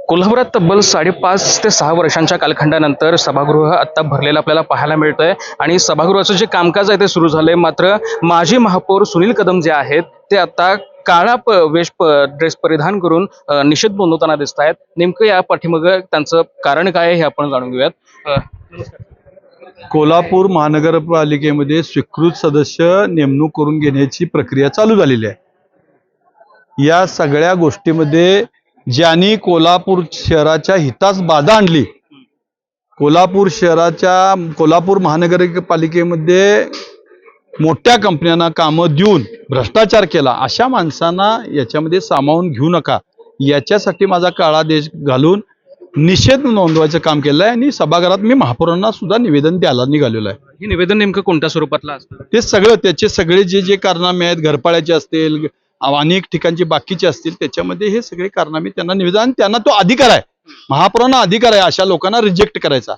कोल्हापुरात तब्बल 5.5 ते 6 वर्षांच्या कालखंडानंतर सभागृह आता भरलेलं आपल्याला पाहायला मिळतंय आणि सभागृहाचं जे कामकाज आहे ते सुरू झालंय. मात्र माजी महापौर सुनील कदम जे आहेत ते आता काळा ड्रेस परिधान करून निषेध नोंदवताना दिसत आहेत. नेमकं या पाठीमागं त्यांचं कारण काय आहे हे आपण जाणून घेऊयात. कोल्हापूर महानगरपालिकेमध्ये स्वीकृत सदस्य नेमणूक करून घेण्याची प्रक्रिया चालू झालेली आहे. या सगळ्या गोष्टीमध्ये ज्यांनी कोल्हापूर शहराच्या हितास बाधा आणली, कोल्हापूर महानगरपालिकेमध्ये मोठ्या कंपन्यांना कामं देऊन भ्रष्टाचार केला, अशा माणसांना याच्यामध्ये सामावून घेऊ नका, याच्यासाठी माझा काळा देश घालून निषेध नोंदवायचं काम केलं आहे. आणि सभागृहात मी महापौरांना सुद्धा निवेदन द्यायला निघालेलो आहे. हे निवेदन नेमकं कोणत्या स्वरूपातलं असतं? ते सगळं त्याचे सगळे जे कारनामे आहेत, घरपाळ्याचे असतील, अनेक ठिकाणचे बाकीचे असतील, त्याच्यामध्ये हे सगळे कारनामे त्यांना निवेदन, आणि त्यांना तो अधिकार आहे, महापौरांना अधिकार आहे अशा लोकांना रिजेक्ट करायचा.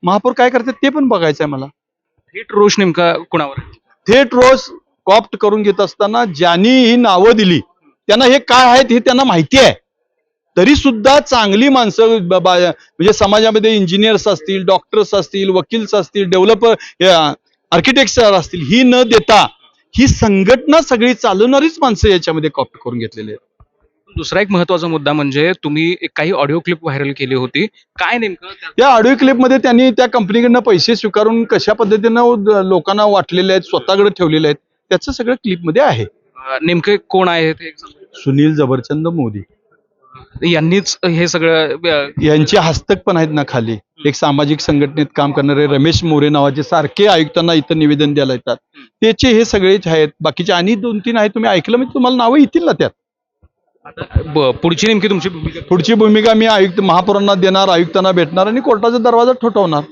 महापौर काय करतात ते पण बघायचं आहे मला. थेट रोष नेमका कुणावर? थेट रोज कॉप्ट करून घेत असताना ज्यांनी ही नावं दिली त्यांना हे काय आहेत हे त्यांना माहिती आहे. तरी सुद्धा चांगली माणसं म्हणजे समाजामध्ये इंजिनियर्स असतील, डॉक्टर्स असतील, वकील्स असतील, डेव्हलपर आर्किटेक्ट्स असतील, ही न देता ही संघटना सगळी चालवणारीच माणसं याच्यामध्ये कॉप्ट करून घेतलेली आहेत. दुसरा एक महत्वाचा मुद्दा म्हणजे तुम्ही काही ऑडिओ क्लिप व्हायरल केली होती. काय नेमकं त्या ऑडिओ क्लिपमध्ये त्यांनी त्या कंपनीकडनं पैसे स्वीकारून कशा पद्धतीनं लोकांना वाटलेले आहेत, स्वतःकडे ठेवलेले आहेत, त्याचं सगळं क्लिपमध्ये आहे. नेमके कोण आहे ते सुनील जबरचंद मोदी यांनीच हे सगळं यांचे हस्तक पण आहेत ना खाली. एक सामाजिक संघटनेत काम करणारे रमेश मोरे नावाचे सारखे आयुक्तांना इथं निवेदन द्यायला येतात, त्याचे हे सगळेच आहेत. बाकीचे आणि 2-3 आहेत, तुम्ही ऐकलं म्हणजे तुम्हाला नावं येतील ना त्यात. पुढची नेमकी तुमची पुढची भूमिका मी महापौरांना देणार, आयुक्तांना भेटणार आणि कोर्टाचा दरवाजा ठोठावणार.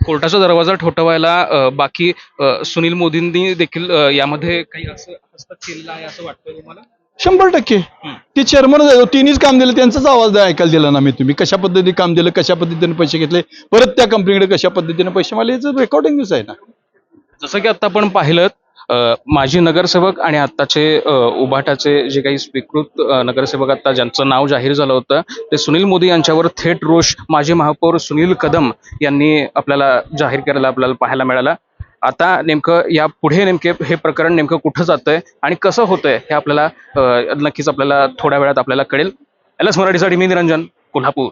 कोर्टाचा दरवाजा ठोठावायला बाकी सुनील मोदींनी देखील यामध्ये काही असं हस्तक्षेप केलेला आहे असं वाटतंय तुम्हाला? 100% ते चेअरमन तिन्हीच काम दिलं, त्यांचाच आवाज ऐकायला दिला ना मी. तुम्ही कशा पद्धतीने काम दिलं, कशा पद्धतीने पैसे घेतले, परत त्या कंपनीकडे कशा पद्धतीने पैसे मारले, याचं रेकॉर्डिंग आहे ना. जसं की आता आपण पाहिलं माजी नगरसेवक आणि आत्ताचे उभाटाचे जे काही स्वीकृत नगरसेवक आता ज्यांचं नाव जाहीर झालं होतं ते सुनील मोदी यांच्यावर थेट रोष माजी महापौर सुनील कदम यांनी आपल्याला जाहीर केलेला आपल्याला पाहायला मिळाला. आता नेमकं या पुढे नेमके हे प्रकरण नेमकं कुठं जातंय आणि कसं होतंय हे आपल्याला नक्कीच आपल्याला थोड्या वेळात आपल्याला कळेल. LS मराठीसाठी मी निरंजन, कोल्हापूर.